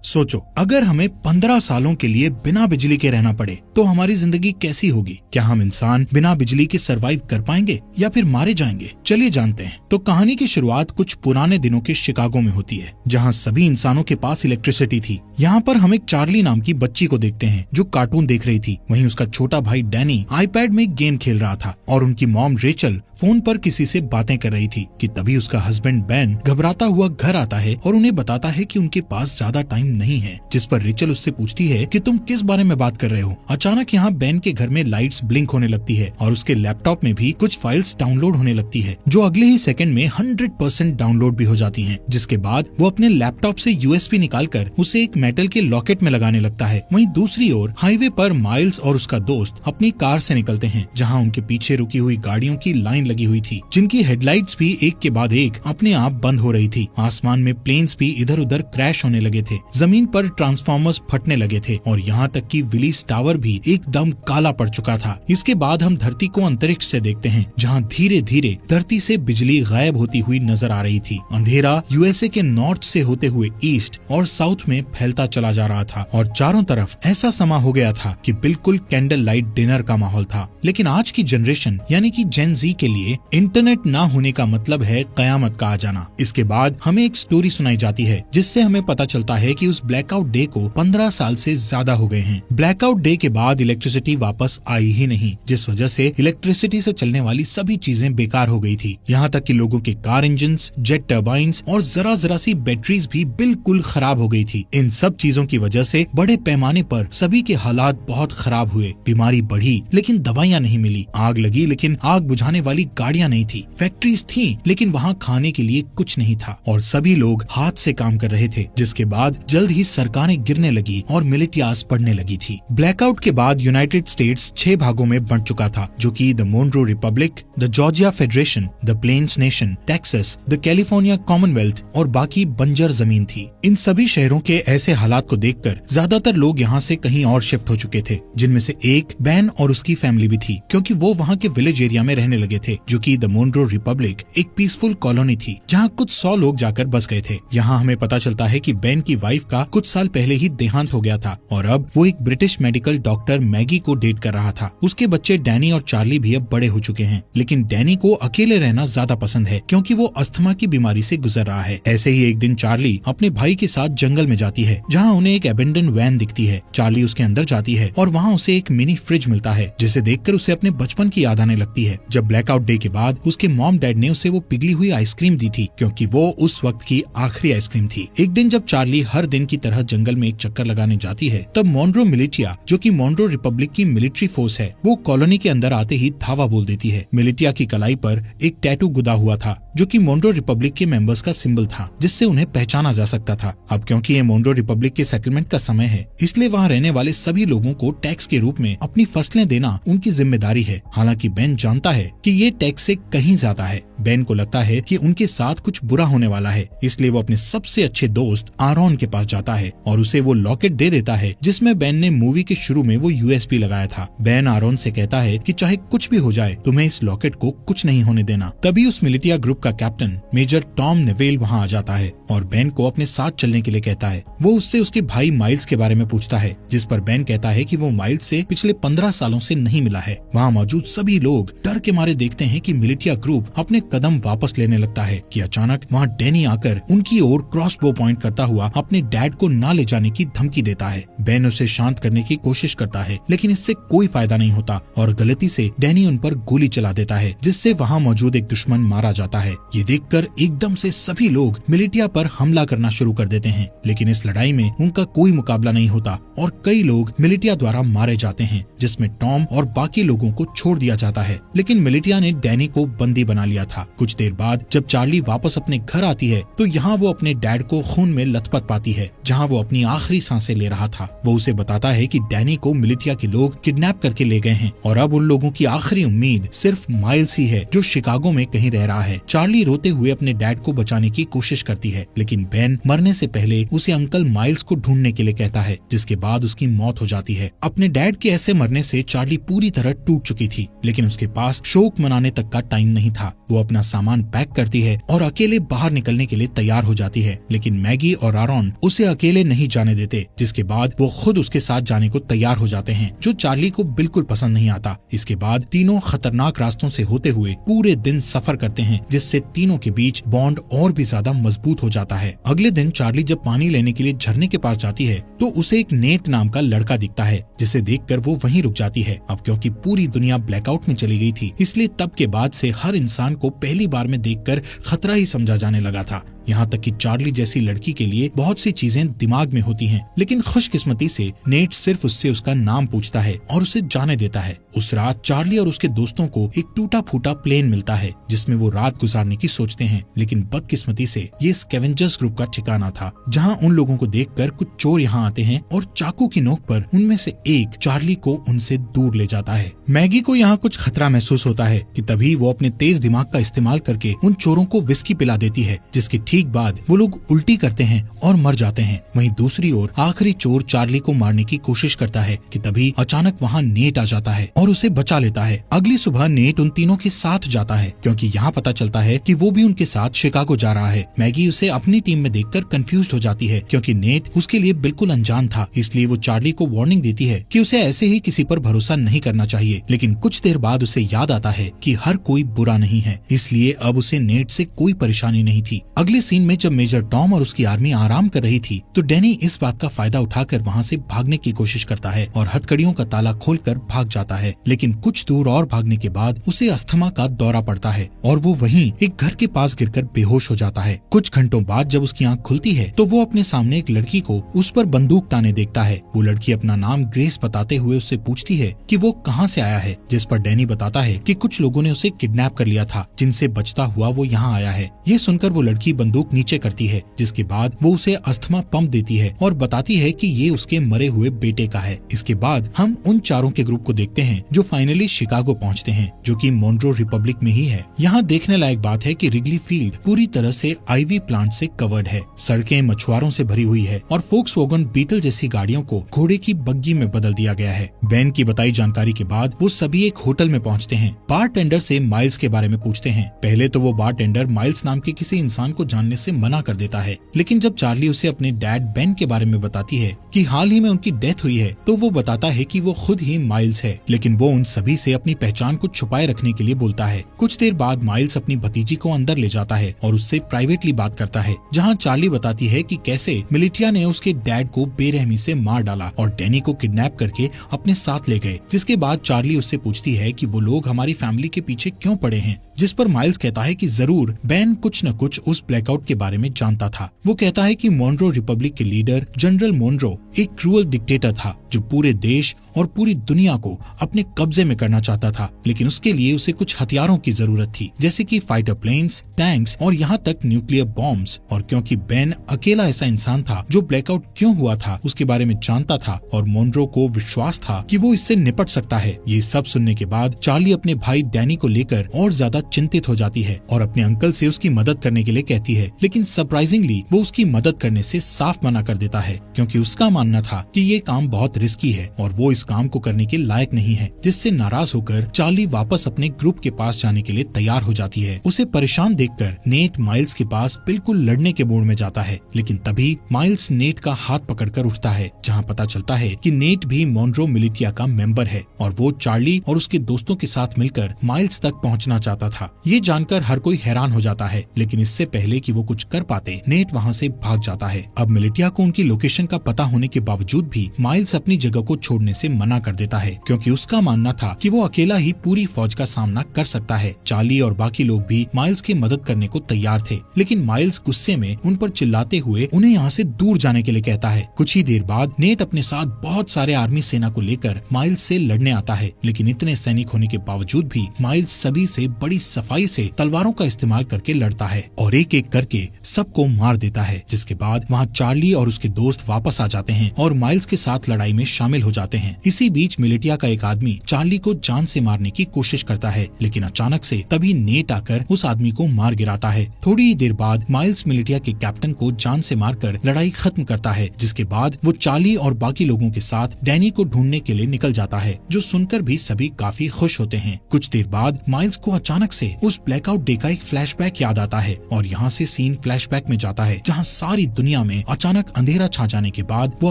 सोचो, अगर हमें 15 सालों के लिए बिना बिजली के रहना पड़े तो हमारी जिंदगी कैसी होगी। क्या हम इंसान बिना बिजली के सरवाइव कर पाएंगे या फिर मारे जाएंगे? चलिए जानते हैं। तो कहानी की शुरुआत कुछ पुराने दिनों के शिकागो में होती है, जहाँ सभी इंसानों के पास इलेक्ट्रिसिटी थी। यहाँ पर हम एक चार्ली नाम की बच्ची को देखते हैं जो कार्टून देख रही थी। वहीं उसका छोटा भाई डैनी आईपैड में गेम खेल रहा था और उनकी मॉम रेचल फोन पर किसी से बातें कर रही थी कि तभी उसका हस्बैंड बेन घबराता हुआ घर आता है और उन्हें बताता है कि उनके पास ज्यादा टाइम नहीं है। जिस पर रेचल उससे पूछती है कि तुम किस बारे में बात कर रहे हो। अचानक यहाँ बेन के घर में लाइट्स ब्लिंक होने लगती है और उसके लैपटॉप में भी कुछ फाइल्स डाउनलोड होने लगती है, जो अगले ही सेकंड में 100% डाउनलोड भी हो जाती हैं। जिसके बाद वो अपने लैपटॉप से यूएसबी निकालकर उसे एक मेटल के लॉकेट में लगाने लगता है। वहीं दूसरी ओर हाईवे पर माइल्स और उसका दोस्त अपनी कार से निकलते हैं, जहाँ उनके पीछे रुकी हुई गाड़ियों की लाइन लगी हुई थी, जिनकी हेडलाइट्स भी एक के बाद एक अपने आप बंद हो रही थी। आसमान में प्लेन्स भी इधर उधर क्रैश होने लगे थे, जमीन पर ट्रांसफार्मर्स फटने लगे थे और यहाँ तक कि विलीस टावर भी एकदम काला पड़ चुका था। इसके बाद हम धरती को अंतरिक्ष से देखते हैं, जहाँ धीरे धीरे धरती से बिजली गायब होती हुई नजर आ रही थी। अंधेरा यूएसए के नॉर्थ से होते हुए ईस्ट और साउथ में फैलता चला जा रहा था और चारों तरफ ऐसा समा हो गया था कि बिल्कुल कैंडल लाइट डिनर का माहौल था। लेकिन आज की जनरेशन यानी कि जेन जी के लिए इंटरनेट ना होने का मतलब है कयामत का आ जाना। इसके बाद हमें एक स्टोरी सुनाई जाती है, जिससे हमें पता चलता है कि उस ब्लैकआउट डे को 15 साल से ज्यादा हो गए हैं। ब्लैकआउट डे के बाद इलेक्ट्रिसिटी वापस आई ही नहीं, जिस वजह से इलेक्ट्रिसिटी से चलने वाली सभी चीजें बेकार हो गई थी। यहाँ तक कि लोगों के कार इंजन्स, जेट टर्बाइन्स और जरा जरा सी बैटरीज भी बिल्कुल खराब हो गई थी। इन सब चीजों की वजह से बड़े पैमाने पर सभी के हालात बहुत खराब हुए। बीमारी बढ़ी लेकिन दवाइयाँ नहीं मिली, आग लगी लेकिन आग बुझाने वाली गाड़ियाँ नहीं थी, फैक्ट्रीज थी लेकिन वहाँ खाने के लिए कुछ नहीं था और सभी लोग हाथ से काम कर रहे थे। जिसके बाद जल्द ही सरकारें गिरने लगी और मिलिटियास बढ़ने लगी थी। ब्लैकआउट के बाद यूनाइटेड स्टेट्स 6 भागों में बंट चुका था, जो कि the Monroe Republic, the Georgia Federation, the Plains Nation, Texas, the California Commonwealth और बाकी बंजर जमीन थी। इन सभी शहरों के ऐसे हालात को देखकर ज्यादातर लोग यहाँ से कहीं और शिफ्ट हो चुके थे, जिनमें से एक बैन और उसकी फैमिली भी थी, क्योंकि वो वहाँ के विलेज एरिया में रहने लगे थे, जो कि द मोनरो रिपब्लिक एक पीसफुल कॉलोनी थी, जहाँ कुछ 100 लोग जाकर बस गए थे। यहाँ हमें पता चलता है कि बेन की वाइफ का कुछ साल पहले ही देहांत हो गया था और अब वो एक ब्रिटिश मेडिकल डॉक्टर मैगी को डेट कर रहा था। उसके बच्चे डैनी और चार्ली भी अब बड़े हो चुके हैं, लेकिन डैनी को अकेले रहना ज्यादा पसंद है, क्योंकि वो अस्थमा की बीमारी से गुजर रहा है। ऐसे ही एक दिन चार्ली अपने भाई के साथ जंगल में जाती है, जहाँ उन्हें एक एबेंडन वैन दिखती है। चार्ली उसके अंदर जाती है और वहाँ उसे एक मिनी फ्रिज मिलता है, जिसे देखकर उसे अपने बचपन की याद आने लगती है, जब ब्लैकआउट डे के बाद उसके मॉम डैड ने उसे वो पिघली हुई आइसक्रीम दी थी, क्योंकि वो उस वक्त की आखिरी आइसक्रीम थी। एक दिन जब चार्ली हर दिन की तरह जंगल में एक चक्कर लगाने जाती है, तब मोनरो मिलिटिया, जो कि मोनरो रिपब्लिक की मिलिट्री फोर्स है, वो कॉलोनी के अंदर आते ही धावा बोल देती है। मिलिटिया की कलाई पर एक टैटू गुदा हुआ था, जो कि मोनरो रिपब्लिक के मेंबर्स का सिंबल था, जिससे उन्हें पहचाना जा सकता था। अब क्योंकि ये मोनरो रिपब्लिक के सेटलमेंट का समय है, इसलिए वहाँ रहने वाले सभी लोगों को टैक्स के रूप में अपनी फसलें देना उनकी जिम्मेदारी है। हालांकि बेन जानता है कि ये टैक्स से कहीं ज्यादा है। बेन को लगता है कि उनके साथ कुछ बुरा होने वाला है, इसलिए वो अपने सबसे अच्छे दोस्त आरोन के पास जाता है और उसे वो लॉकेट दे देता है, जिसमें बेन ने मूवी के शुरू में वो यूएसबी लगाया था। बेन आरोन से कहता है कि चाहे कुछ भी हो जाए, तुम्हें इस लॉकेट को कुछ नहीं होने देना। तभी उस मिलिटिया ग्रुप का कैप्टन मेजर टॉम नेवेल वहाँ आ जाता है और बेन को अपने साथ चलने के लिए कहता है। वो उससे उसके भाई माइल्स के बारे में पूछता है, जिस पर बेन कहता है कि वो माइल्स से पिछले 15 सालों से नहीं मिला है। वहाँ मौजूद सभी लोग डर के मारे देखते हैं कि मिलिटिया ग्रुप अपने कदम वापस लेने लगता है कि अचानक वहाँ डैनी आकर उनकी ओर क्रॉसबो पॉइंट करता हुआ अपने डैड को ना ले जाने की धमकी देता है। बेन उसे शांत करने की कोशिश करता है, लेकिन इससे कोई फायदा नहीं होता और गलती से डैनी उन पर गोली चला देता है, जिससे वहाँ मौजूद एक दुश्मन मारा जाता है। ये देखकर एकदम से सभी लोग मिलिटिया पर हमला करना शुरू कर देते हैं, लेकिन इस लड़ाई में उनका कोई मुकाबला नहीं होता और कई लोग मिलिटिया द्वारा मारे जाते हैं, जिसमें टॉम और बाकी लोगों को छोड़ दिया जाता है। लेकिन मिलिटिया ने डैनी को बंदी बना लिया था। कुछ देर बाद जब चार्ली वापस अपने घर आती है, तो यहाँ वो अपने डैड को खून में लथपथ पाती है, जहाँ वो अपनी आखिरी सांसें ले रहा था। वो उसे बताता है कि डैनी को मिलिटिया के लोग किडनैप करके ले गए हैं और अब उन लोगों की आखिरी उम्मीद सिर्फ माइल्स ही है, जो शिकागो में कहीं रह रहा है। चार्ली रोते हुए अपने डैड को बचाने की कोशिश करती है, लेकिन बेन मरने से पहले उसे अंकल माइल्स को ढूंढने के लिए कहता है, जिसके बाद उसकी मौत हो जाती है। अपने डैड के ऐसे मरने से चार्ली पूरी तरह टूट चुकी थी, लेकिन उसके पास शोक मनाने तक का टाइम नहीं था। वो अपना सामान पैक करती है और अकेले बाहर निकलने के लिए तैयार हो जाती है, लेकिन मैगी और आरॉन उसे अकेले नहीं जाने देते, जिसके बाद वो खुद उसके साथ जाने को तैयार हो जाते हैं, जो चार्ली को बिल्कुल पसंद नहीं आता। इसके बाद तीनों खतरनाक रास्तों से होते हुए पूरे दिन सफर करते हैं, जिससे तीनों के बीच बॉन्ड और भी ज्यादा मजबूत हो जाता है। अगले दिन चार्ली जब पानी लेने के लिए झरने के पास जाती है तो उसे एक नेट नाम का लड़का दिखता है, जिसे देखकर वो वहीं रुक जाती है। अब क्योंकि पूरी दुनिया ब्लैकआउट में चली गई थी, इसलिए तब के बाद से हर इंसान को पहली बार में देखकर खतरा ही समझा जाने लगा था। यहाँ तक कि चार्ली जैसी लड़की के लिए बहुत सी चीजें दिमाग में होती हैं, लेकिन खुशकिस्मती से नेट सिर्फ उससे उसका नाम पूछता है और उसे जाने देता है। उस रात चार्ली और उसके दोस्तों को एक टूटा फूटा प्लेन मिलता है, जिसमें वो रात गुजारने की सोचते हैं, लेकिन बदकिस्मती से ये स्कैवेंजर्स ग्रुप का ठिकाना था, जहाँ उन लोगों को देखकर कुछ चोर यहाँ आते हैं और चाकू की नोक पर उनमें से एक चार्ली को उनसे दूर ले जाता है। मैगी को यहाँ कुछ खतरा महसूस होता है कि तभी वो अपने तेज दिमाग का इस्तेमाल करके उन चोरों को विस्की पिला देती है, जिसकी ठीक बाद वो लोग उल्टी करते हैं और मर जाते हैं। वहीं दूसरी ओर आखिरी चोर चार्ली को मारने की कोशिश करता है कि तभी अचानक वहाँ नेट आ जाता है और उसे बचा लेता है। अगली सुबह नेट उन तीनों के साथ जाता है, क्योंकि यहाँ पता चलता है कि वो भी उनके साथ शिकागो जा रहा है। मैगी उसे अपनी टीम में देखकर कंफ्यूज हो जाती है, क्योंकि नेट उसके लिए बिल्कुल अनजान था, इसलिए वो चार्ली को वार्निंग देती है कि उसे ऐसे ही किसी पर भरोसा नहीं करना चाहिए। लेकिन कुछ देर बाद उसे याद आता है कि हर कोई बुरा नहीं है, इसलिए अब उसे नेट से कोई परेशानी नहीं थी। अगले सीन में जब मेजर टॉम और उसकी आर्मी आराम कर रही थी तो डैनी इस बात का फायदा उठाकर वहाँ से भागने की कोशिश करता है और हथकड़ियों का ताला खोलकर भाग जाता है। लेकिन कुछ दूर और भागने के बाद उसे अस्थमा का दौरा पड़ता है और वो वहीं एक घर के पास गिरकर बेहोश हो जाता है। कुछ घंटों बाद जब उसकी आंख खुलती है तो वो अपने सामने एक लड़की को उस पर बंदूक ताने देखता है। वो लड़की अपना नाम ग्रेस बताते हुए उससे पूछती है कि वो कहाँ से आया है, जिस पर डैनी बताता है कि कुछ लोगों ने उसे किडनैप कर लिया था, जिनसे बचता हुआ वो यहाँ आया है। ये सुनकर वो लड़की बंदूक नीचे करती है, जिसके बाद वो उसे अस्थमा पंप देती है और बताती है कि ये उसके मरे हुए बेटे का है। इसके बाद हम उन चारों के ग्रुप को देखते हैं जो फाइनली शिकागो पहुंचते हैं, जो कि मोन्ट्रो रिपब्लिक में ही है। यहाँ देखने लायक बात है कि रिगली फील्ड पूरी तरह से आईवी प्लांट से कवर्ड है, सड़कें मछुआरों से भरी हुई है और फोक्सवैगन बीटल जैसी गाड़ियों को घोड़े की बग्गी में बदल दिया गया है। बेन की बताई जानकारी के बाद वो सभी एक होटल में पहुँचते हैं। बारटेंडर से माइल्स के बारे में पूछते हैं। पहले तो वो बारटेंडर माइल्स नाम के किसी इंसान को जानने से मना कर देता है, लेकिन जब चार्ली उसे अपने डैड बेन के बारे में बताती है कि हाल ही में उनकी डेथ हुई है, तो वो बताता है कि वो खुद ही माइल्स है, लेकिन वो उन सभी से अपनी पहचान को छुपाए रखने के लिए बोलता है। कुछ देर बाद माइल्स अपनी भतीजी को अंदर ले जाता है और उससे प्राइवेटली बात करता है, जहाँ चार्ली बताती है कि कैसे मिलिटिया ने उसके डैड को बेरहमी से मार डाला और डैनी को किडनैप करके अपने साथ ले गए। जिसके बाद चार्ली उससे पूछती है कि वो लोग हमारी फैमिली के पीछे क्यों पड़े हैं, जिस पर माइल्स कहता है कि जरूर बेन कुछ न कुछ उस ब्लैकआउट के बारे में जानता था। वो कहता है कि मोन्ट्रो रिपब्लिक के लीडर जनरल मोन्ट्रो एक क्रूअल डिक्टेटर था, जो पूरे देश और पूरी दुनिया को अपने कब्जे में करना चाहता था, लेकिन उसके लिए उसे कुछ हथियारों की जरूरत थी, जैसे कि फाइटर प्लेन्स, टैंक्स और यहाँ तक न्यूक्लियर बॉम्ब्स। और क्योंकि बेन अकेला ऐसा इंसान था जो ब्लैकआउट क्यों हुआ था उसके बारे में जानता था और मोन्ट्रो को विश्वास था कि वो इससे निपट सकता है। ये सब सुनने के बाद चार्ली अपने भाई डैनी को लेकर और ज्यादा चिंतित हो जाती है और अपने अंकल से उसकी मदद करने के लिए कहती है, लेकिन सरप्राइजिंगली वो उसकी मदद करने से साफ मना कर देता है, क्योंकि उसका मानना था कि ये काम बहुत रिस्की है और वो इस काम को करने के लायक नहीं है। जिससे नाराज होकर चार्ली वापस अपने ग्रुप के पास जाने के लिए तैयार हो जाती है। उसे परेशान देखकर नेट माइल्स के पास बिल्कुल लड़ने के मूड में जाता है, लेकिन तभी माइल्स नेट का हाथ पकड़कर उठता है, जहाँ पता चलता है कि नेट भी मोन्ट्रो मिलिटिया का मेंबर है और वो चार्ली और उसके दोस्तों के साथ मिलकर माइल्स तक पहुँचना चाहता था। ये जानकर हर कोई हैरान हो जाता है, लेकिन इससे पहले कि वो कुछ कर पाते नेट वहाँ से भाग जाता है। अब मिलिटिया को उनकी लोकेशन का पता होने के बावजूद भी माइल्स अपनी जगह को छोड़ने से मना कर देता है, क्योंकि उसका मानना था कि वो अकेला ही पूरी फौज का सामना कर सकता है। चार्ली और बाकी लोग भी माइल्स की मदद करने को तैयार थे, लेकिन माइल्स गुस्से में उन पर चिल्लाते हुए उन्हें यहाँ से दूर जाने के लिए कहता है। कुछ ही देर बाद नेट अपने साथ बहुत सारे आर्मी सेना को लेकर माइल्स से लड़ने आता है, लेकिन इतने सैनिक होने के बावजूद भी माइल्स सभी से बड़ी सफाई से तलवारों का इस्तेमाल करके लड़ता है और एक एक करके सबको मार देता है। जिसके बाद वहाँ चार्ली और उसके दोस्त वापस आ जाते हैं हैं और माइल्स के साथ लड़ाई में शामिल हो जाते हैं। इसी बीच मिलिटिया का एक आदमी चार्ली को जान से मारने की कोशिश करता है, लेकिन अचानक से तभी नेट आकर उस आदमी को मार गिराता है। थोड़ी ही देर बाद माइल्स मिलिटिया के कैप्टन को जान से मारकर लड़ाई खत्म करता है, जिसके बाद वो चार्ली और बाकी लोगों के साथ डैनी को ढूंढने के लिए निकल जाता है, जो सुनकर भी सभी काफी खुश होते हैं। कुछ देर बाद माइल्स को अचानक से उस ब्लैकआउट डे का एक फ्लैशबैक याद आता है और यहाँ से सीन फ्लैशबैक में जाता है, जहाँ सारी दुनिया में अचानक अंधेरा छा जाने के बाद वो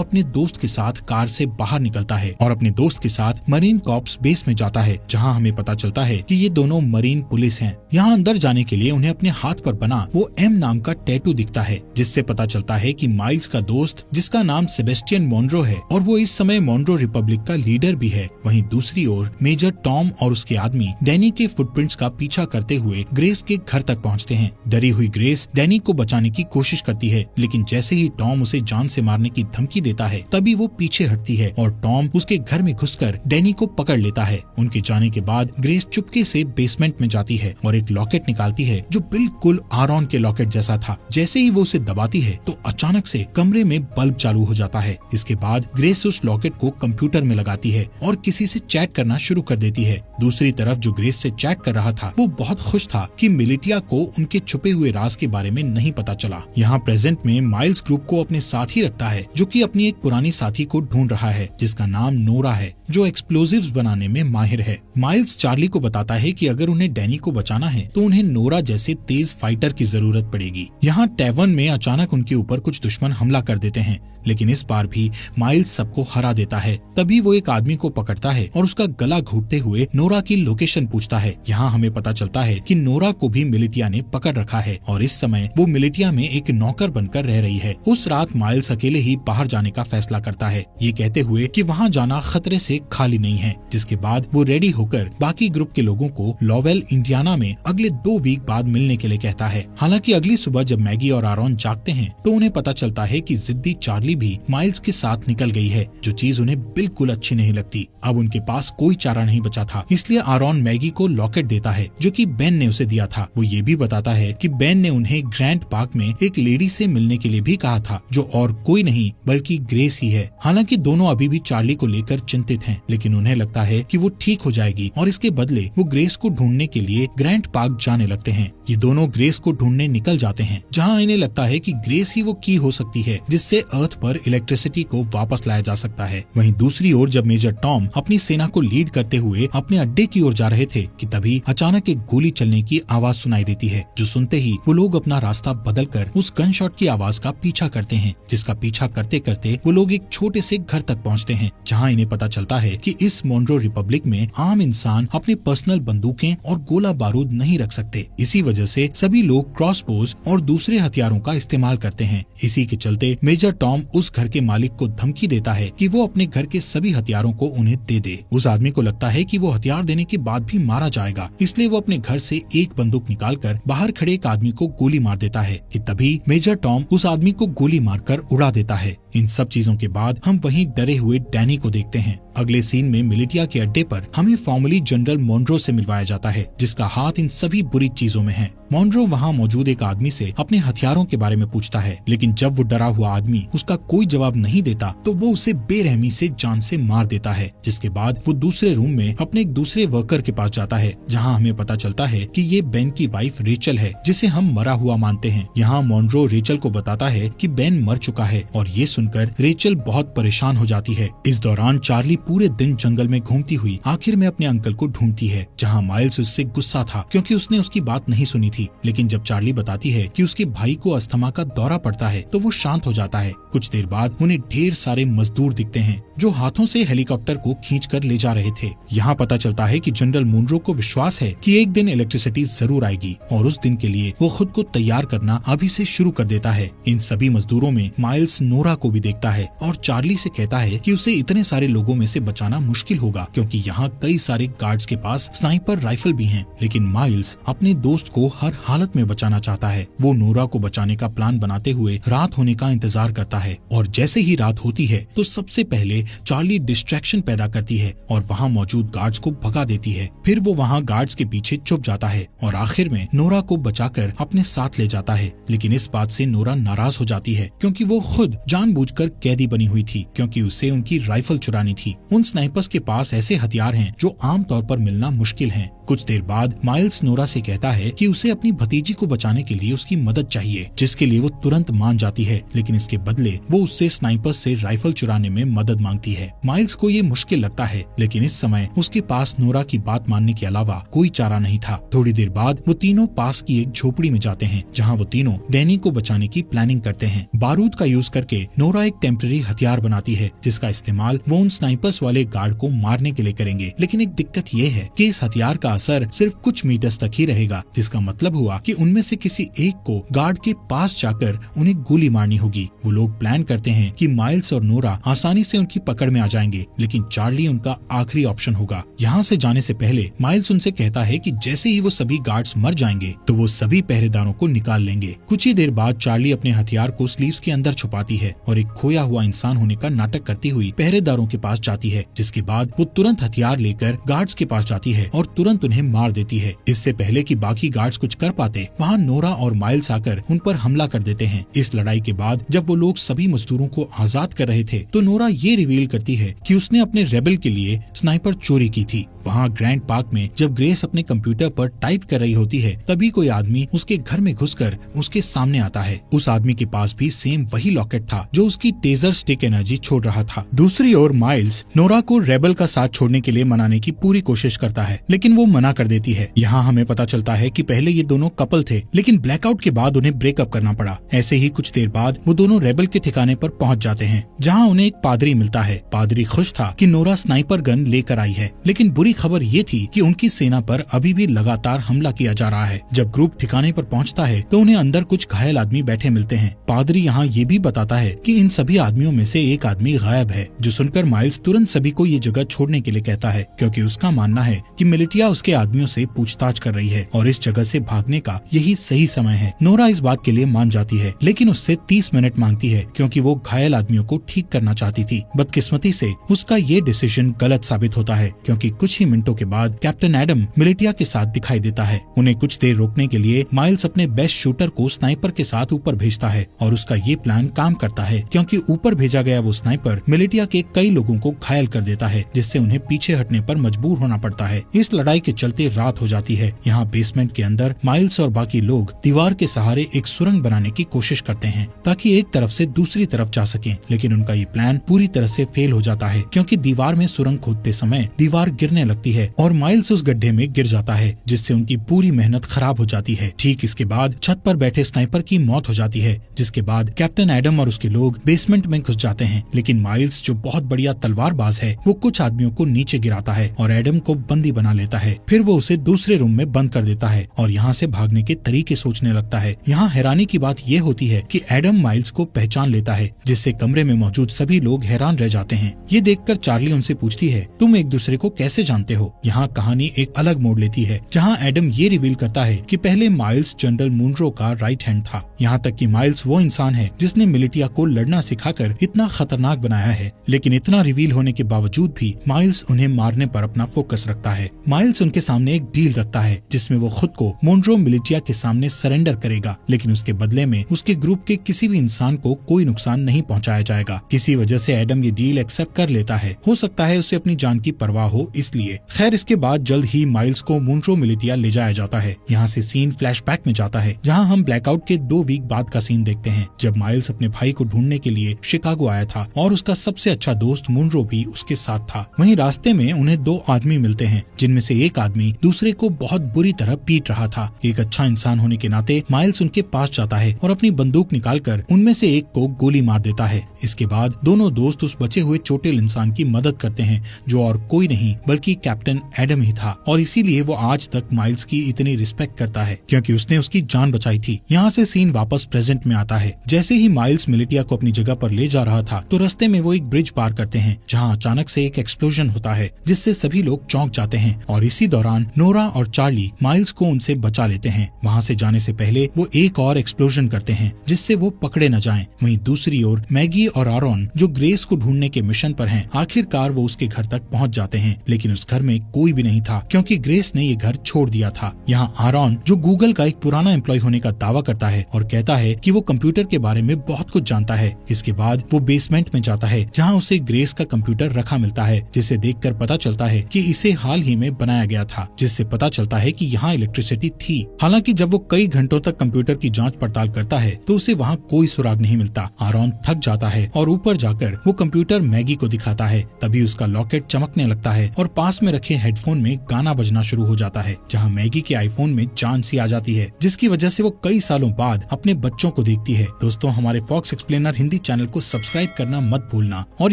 अपने दोस्त के साथ कार से बाहर निकलता है और अपने दोस्त के साथ मरीन कॉर्प्स बेस में जाता है, जहाँ हमें पता चलता है कि ये दोनों मरीन पुलिस हैं। यहाँ अंदर जाने के लिए उन्हें अपने हाथ पर बना वो एम नाम का टैटू दिखता है, जिससे पता चलता है कि माइल्स का दोस्त, जिसका नाम सेबेस्टियन मॉनरो है और वो इस समय मॉनरो रिपब्लिक का लीडर भी है। वहीं दूसरी ओर मेजर टॉम और उसके आदमी डैनी के फुटप्रिंट्स का पीछा करते हुए ग्रेस के घर तक पहुँचते हैं। डरी हुई ग्रेस डैनी को बचाने की कोशिश करती है, लेकिन जैसे ही टॉम उसे जान से मारने की धमकी देता है तभी वो पीछे हटती है और टॉम उसके घर में घुसकर डैनी को पकड़ लेता है। उनके जाने के बाद ग्रेस चुपके से बेसमेंट में जाती है और एक लॉकेट निकालती है जो बिल्कुल आरॉन के लॉकेट जैसा था। जैसे ही वो उसे दबाती है तो अचानक से कमरे में बल्ब चालू हो जाता है। इसके बाद ग्रेस उस लॉकेट को कंप्यूटर में लगाती है और किसी से चैट करना शुरू कर देती है। दूसरी तरफ जो ग्रेस से चैट कर रहा था वो बहुत खुश था कि मिलिटिया को उनके छुपे हुए राज के बारे में नहीं पता चला। यहाँ प्रेजेंट में माइल्स ग्रुप को अपने साथ ही रखता है, जो कि अपनी एक पुरानी साथी को ढूंढ रहा है जिसका नाम नोरा है, जो एक्सप्लोजिव्स बनाने में माहिर है। माइल्स चार्ली को बताता है कि अगर उन्हें डैनी को बचाना है तो उन्हें नोरा जैसे तेज फाइटर की जरूरत पड़ेगी। यहाँ टैवर्न में अचानक उनके ऊपर कुछ दुश्मन हमला कर देते हैं, लेकिन इस बार भी माइल्स सबको हरा देता है। तभी वो एक आदमी को पकड़ता है और उसका गला घोटते हुए नोरा की लोकेशन पूछता है। यहाँ हमें पता चलता है कि नोरा को भी मिलिटिया ने पकड़ रखा है और इस समय वो मिलिटिया में एक नौकर बनकर रह रही है। उस रात माइल्स अकेले ही बाहर जाने का फैसला करता है, ये कहते हुए कि वहाँ जाना खतरे से खाली नहीं है। जिसके बाद वो रेडी होकर बाकी ग्रुप के लोगों को लॉवेल इंडियाना में अगले 2 वीक बाद मिलने के लिए कहता है। हालांकि अगली सुबह जब मैगी और आरॉन जागते हैं तो उन्हें पता चलता है कि जिद्दी चार्ली भी माइल्स के साथ निकल गई है, जो चीज उन्हें बिल्कुल अच्छी नहीं लगती। अब उनके पास कोई चारा नहीं बचा था, इसलिए आरॉन मैगी को लॉकेट देता है जो कि बेन ने उसे दिया था। वो ये भी बताता है कि बेन ने उन्हें ग्रैंड पार्क में एक लेडी से मिलने के लिए भी कहा था, जो और कोई नहीं बल्कि ग्रेस ही है। हालांकि दोनों अभी भी चार्ली को लेकर चिंतित हैं, लेकिन उन्हें लगता है कि वो ठीक हो जाएगी और इसके बदले वो ग्रेस को ढूंढने के लिए ग्रैंड पार्क जाने लगते हैं। ये दोनों ग्रेस को ढूंढने निकल जाते हैं, जहाँ इन्हें लगता है कि ग्रेस ही वो की हो सकती है जिससे अर्थ पर इलेक्ट्रिसिटी को वापस लाया जा सकता है। वहीं दूसरी ओर जब मेजर टॉम अपनी सेना को लीड करते हुए अपने अड्डे की ओर जा रहे थे कि तभी अचानक एक गोली चलने की आवाज सुनाई देती है, जो सुनते ही वो लोग अपना रास्ता बदलकर उस गन शॉट की आवाज का पीछा करते हैं, जिसका पीछा करते करते वो लोग एक छोटे से घर तक पहुंचते हैं, जहां इन्हें पता चलता है कि इस मॉनरो रिपब्लिक में आम इंसान अपने पर्सनल बंदूकें और गोला बारूद नहीं रख सकते। इसी वजह से सभी लोग क्रॉसबोज और दूसरे हथियारों का इस्तेमाल करते हैं। इसी के चलते मेजर टॉम उस घर के मालिक को धमकी देता है कि वो अपने घर के सभी हथियारों को उन्हें दे दे। उस आदमी को लगता है कि वो हथियार देने के बाद भी मारा जाएगा, इसलिए वो अपने घर से एक बंदूक निकालकर बाहर खड़े एक आदमी को गोली मार देता है कि तभी मेजर टॉम उस आदमी को गोली मारकर उड़ा देता है। इन सब चीजों के बाद हम वहीं डरे हुए डैनी को देखते हैं। अगले सीन में मिलिटिया के अड्डे पर हमें फॉर्मली जनरल मॉनरो से मिलवाया जाता है, जिसका हाथ इन सभी बुरी चीजों में है। मॉनरो वहाँ मौजूद एक आदमी से अपने हथियारों के बारे में पूछता है, लेकिन जब वो डरा हुआ आदमी उसका कोई जवाब नहीं देता तो वो उसे बेरहमी से जान से मार देता है। जिसके बाद वो दूसरे रूम में अपने एक दूसरे वर्कर के पास जाता है, जहाँ हमें पता चलता है कि ये बेन की वाइफ रेचल है, जिसे हम मरा हुआ मानते हैं। यहाँ मॉनरो रेचल को बताता है कि बेन मर चुका है और ये सुनकर रेचल बहुत परेशान हो जाती है। इस दौरान चार्ली पूरे दिन जंगल में घूमती हुई आखिर में अपने अंकल को ढूंढती है, जहाँ माइल्स उससे गुस्सा था क्योंकि उसने उसकी बात नहीं सुनी थी। लेकिन जब चार्ली बताती है कि उसके भाई को अस्थमा का दौरा पड़ता है तो वो शांत हो जाता है। कुछ देर बाद उन्हें ढेर सारे मजदूर दिखते हैं जो हाथों से हेलीकॉप्टर को खींचकर ले जा रहे थे। यहाँ पता चलता है कि जनरल मॉनरो को विश्वास है कि एक दिन इलेक्ट्रिसिटी जरूर आएगी और उस दिन के लिए वो खुद को तैयार करना अभी से शुरू कर देता है। इन सभी मजदूरों में माइल्स नोरा को भी देखता है और चार्ली से कहता है कि उसे इतने सारे लोगों में से बचाना मुश्किल होगा क्योंकि यहाँ कई सारे गार्ड्स के पास स्नाइपर राइफल भी हैं। लेकिन माइल्स अपने दोस्त को हर हालत में बचाना चाहता है। वो नोरा को बचाने का प्लान बनाते हुए रात होने का इंतजार करता है और जैसे ही रात होती है तो सबसे पहले चार्ली डिस्ट्रैक्शन पैदा करती है और वहाँ मौजूद गार्ड्स को भगा देती है। फिर वो वहाँ गार्ड्स के पीछे छुप जाता है और आखिर में नोरा को बचाकर अपने साथ ले जाता है। लेकिन इस बात से नोरा नाराज हो जाती है क्योंकि वो खुद जानबूझकर कैदी बनी हुई थी, क्योंकि उसे उनकी राइफल चुरानी थी। उन स्नाइपर्स के पास ऐसे हथियार हैं जो आम तौर पर मिलना मुश्किल हैं। कुछ देर बाद माइल्स नोरा से कहता है कि उसे अपनी भतीजी को बचाने के लिए उसकी मदद चाहिए, जिसके लिए वो तुरंत मान जाती है। लेकिन इसके बदले वो उससे स्नाइपर्स से राइफल चुराने में मदद मांगती है। माइल्स को ये मुश्किल लगता है, लेकिन इस समय उसके पास नोरा की बात मानने के अलावा कोई चारा नहीं था। थोड़ी देर बाद वो तीनों पास की एक झोपड़ी में जाते हैं, जहाँ वो तीनों डैनी को बचाने की प्लानिंग करते हैं। बारूद का यूज करके नोरा एक टेम्परेरी हथियार बनाती है, जिसका इस्तेमाल वो उन स्नाइपर्स वाले गार्ड को मारने के लिए करेंगे। लेकिन एक दिक्कत ये है कि इस हथियार का असर सिर्फ कुछ मीटर्स तक ही रहेगा, जिसका मतलब हुआ कि उनमें से किसी एक को गार्ड के पास जाकर उन्हें गोली मारनी होगी। वो लोग प्लान करते हैं कि माइल्स और नोरा आसानी से उनकी पकड़ में आ जाएंगे, लेकिन चार्ली उनका आखिरी ऑप्शन होगा। यहाँ से जाने से पहले माइल्स उनसे कहता है कि जैसे ही वो सभी गार्ड्स मर जाएंगे तो वो सभी पहरेदारों को निकाल लेंगे। कुछ ही देर बाद चार्ली अपने हथियार को स्लीव्स के अंदर छुपाती है और एक खोया हुआ इंसान होने का नाटक करती हुई पहरेदारों के पास जाती है, जिसके बाद वो तुरंत हथियार लेकर गार्ड्स के पास जाती है और तुरंत उन्हें मार देती है। इससे पहले कि बाकी गार्ड्स कुछ कर पाते, वहाँ नोरा और माइल्स आकर उन पर हमला कर देते हैं। इस लड़ाई के बाद जब वो लोग सभी मजदूरों को आजाद कर रहे थे तो नोरा ये रिवील करती है कि उसने अपने रेबल के लिए स्नाइपर चोरी की थी। वहाँ ग्रैंड पार्क में जब ग्रेस अपने कंप्यूटर पर टाइप कर रही होती है, तभी कोई आदमी उसके घर में घुसकर उसके सामने आता है। उस आदमी के पास भी सेम वही लॉकेट था जो उसकी टेजर स्टिक एनर्जी छोड़ रहा था। दूसरी ओर माइल्स नोरा को रेबल का साथ छोड़ने के लिए मनाने की पूरी कोशिश करता है, लेकिन वो मना कर देती है। यहाँ हमें पता चलता है कि पहले ये दोनों कपल थे, लेकिन ब्लैकआउट के बाद उन्हें ब्रेकअप करना पड़ा। ऐसे ही कुछ देर बाद वो दोनों रेबल के ठिकाने पर पहुँच जाते हैं, जहाँ उन्हें एक पादरी मिलता है। पादरी खुश था कि नोरा स्नाइपर गन लेकर आई है, लेकिन बुरी खबर ये थी कि उनकी सेना पर अभी भी लगातार हमला किया जा रहा है। जब ग्रुप ठिकाने पर पहुंचता है तो उन्हें अंदर कुछ घायल आदमी बैठे मिलते हैं। पादरी यहाँ ये भी बताता है कि इन सभी आदमियों में से एक आदमी गायब है, जो सुनकर माइल्स तुरंत सभी को ये जगह छोड़ने के लिए कहता है, क्योंकि उसका मानना है कि मिलिटिया उसके आदमियों से पूछताछ कर रही है और इस जगह से भागने का यही सही समय है। नोरा इस बात के लिए मान जाती है, लेकिन उससे 30 मिनट मांगती है, क्योंकि वो घायल आदमियों को ठीक करना चाहती थी। बदकिस्मती से उसका ये डिसीजन गलत साबित होता है, क्योंकि कुछ ही मिनटों के बाद कैप्टन एडम मिलिटिया के साथ दिखाई देता है। उन्हें कुछ देर रोकने के लिए माइल्स अपने बेस्ट शूटर को स्नाइपर के साथ ऊपर भेजता है और उसका ये प्लान काम करता है, क्योंकि ऊपर भेजा गया वो स्नाइपर मिलिटिया के कई लोगों को घायल कर देता है, जिससे उन्हें पीछे हटने पर मजबूर होना पड़ता है। इस लड़ाई के चलते रात हो जाती है। यहाँ बेसमेंट के अंदर माइल्स और बाकी लोग दीवार के सहारे एक सुरंग बनाने की कोशिश करते हैं ताकि एक तरफ से दूसरी तरफ जा सकें, लेकिन उनका ये प्लान पूरी तरह से फेल हो जाता है, क्योंकि दीवार में सुरंग खोदते समय दीवार गिरने लगती है और माइल्स उस गड्ढे में गिर जाता है, जिससे उनकी पूरी मेहनत खराब हो जाती है। ठीक इसके बाद छत पर बैठे स्नाइपर की मौत हो जाती है, जिसके बाद कैप्टन एडम और उसके लोग बेसमेंट में घुस जाते हैं। लेकिन माइल्स, जो बहुत बढ़िया तलवारबाज है, वो कुछ आदमियों को नीचे गिराता है और एडम को बंदी बना लेता है। फिर वो उसे दूसरे रूम में बंद कर देता है और यहाँ से भागने के तरीके सोचने लगता है। यहाँ हैरानी की बात ये होती है कि एडम माइल्स को पहचान लेता है, जिससे कमरे में मौजूद सभी लोग हैरान रह जाते हैं। ये देखकर चार्ली उनसे पूछती है, तुम एक दूसरे को कैसे जानते हो? यहाँ कहानी एक अलग मोड़ लेती है, जहाँ एडम ये रिवील करता है कि पहले माइल्स जनरल मुनरो का राइट हैंड था। यहाँ तक कि माइल्स वो इंसान है जिसने मिलिटिया को लड़ना सिखाकर इतना खतरनाक बनाया है। लेकिन इतना रिवील होने के बावजूद भी माइल्स उन्हें मारने पर अपना फोकस रखता है। माइल्स उनके सामने एक डील रखता है, जिसमें वो खुद को मुनरो मिलिटिया के सामने सरेंडर करेगा, लेकिन उसके बदले में उसके ग्रुप के किसी भी इंसान को कोई नुकसान नहीं पहुँचाया जाएगा। किसी वजह से एडम ये डील एक्सेप्ट कर लेता है। हो सकता है उसे अपनी जान की परवाह हो इसलिए। खैर, इसके बाद जल्द ही माइल्स को मुनरो मिलिटिया ले जाया जाता है। यहाँ से सीन फ्लैशबैक में जाता है, जहाँ हम ब्लैकआउट के 2 वीक बाद का सीन देखते हैं, जब माइल्स अपने भाई को ढूंढने के लिए शिकागो आया था और उसका सबसे अच्छा दोस्त मुनरो भी उसके साथ था। वहीं रास्ते में उन्हें 2 आदमी मिलते हैं, जिनमें से एक आदमी दूसरे को बहुत बुरी तरह पीट रहा था। एक अच्छा इंसान होने के नाते माइल्स उनके पास जाता है और अपनी बंदूक निकालकर उनमें से एक को गोली मार देता है। इसके बाद दोनों दोस्त उस बचे हुए चोटिल इंसान की मदद करते हैं, जो और कोई नहीं बल्कि कैप्टन एडम ही था, और इसीलिए वो आज तक माइल्स की इतनी रिस्पेक्ट करता है, क्योंकि उसने उसकी जान बचाई थी। यहाँ से सीन वापस प्रेजेंट में आता है। जैसे ही माइल्स मिलिटिया को अपनी जगह पर ले जा रहा था तो रास्ते में वो एक ब्रिज पार करते हैं, जहाँ अचानक से एक एक्सप्लोजन होता है, जिससे सभी लोग चौंक जाते हैं। और इसी दौरान नोरा और चार्ली माइल्स को उनसे बचा लेते हैं। वहाँ से जाने से पहले वो एक और एक्सप्लोजन करते हैं, जिससे वो पकड़े न जाएं। वहीं दूसरी ओर मैगी और आरोन, जो ग्रेस को ढूंढने ढूंढने के मिशन पर हैं। आखिरकार वो उसके घर तक पहुंच जाते हैं, लेकिन उस घर में कोई भी नहीं था क्योंकि ग्रेस ने ये घर छोड़ दिया था। यहाँ आरॉन, जो गूगल का एक पुराना एम्प्लॉय होने का दावा करता है और कहता है कि वो कंप्यूटर के बारे में बहुत कुछ जानता है। इसके बाद वो बेसमेंट में जाता है जहाँ उसे ग्रेस का कंप्यूटर रखा मिलता है, जिसे देखकर पता चलता है कि इसे हाल ही में बनाया गया था, जिससे पता चलता है कि यहाँ इलेक्ट्रिसिटी थी। हालांकि जब वो कई घंटों तक कंप्यूटर की जांच पड़ताल करता है तो उसे वहाँ कोई सुराग नहीं मिलता। आरॉन थक जाता है और ऊपर जाकर वो कंप्यूटर मैगी को दिखाता है। तभी उसका लॉकेट चमकने लगता है और पास में रखे हेडफोन में गाना बजना शुरू हो जाता है, जहाँ मैगी के आईफोन में जान सी आ जाती है, जिसकी वजह से वो कई सालों बाद अपने बच्चों को देखती है। दोस्तों, हमारे फॉक्स एक्सप्लेनर हिंदी चैनल को सब्सक्राइब करना मत भूलना। और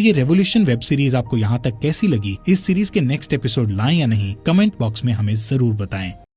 ये रेवोल्यूशन वेब सीरीज आपको यहाँ तक कैसी लगी, इस सीरीज के नेक्स्ट एपिसोड लाएं या नहीं, कमेंट बॉक्स में हमें जरूर बताएं।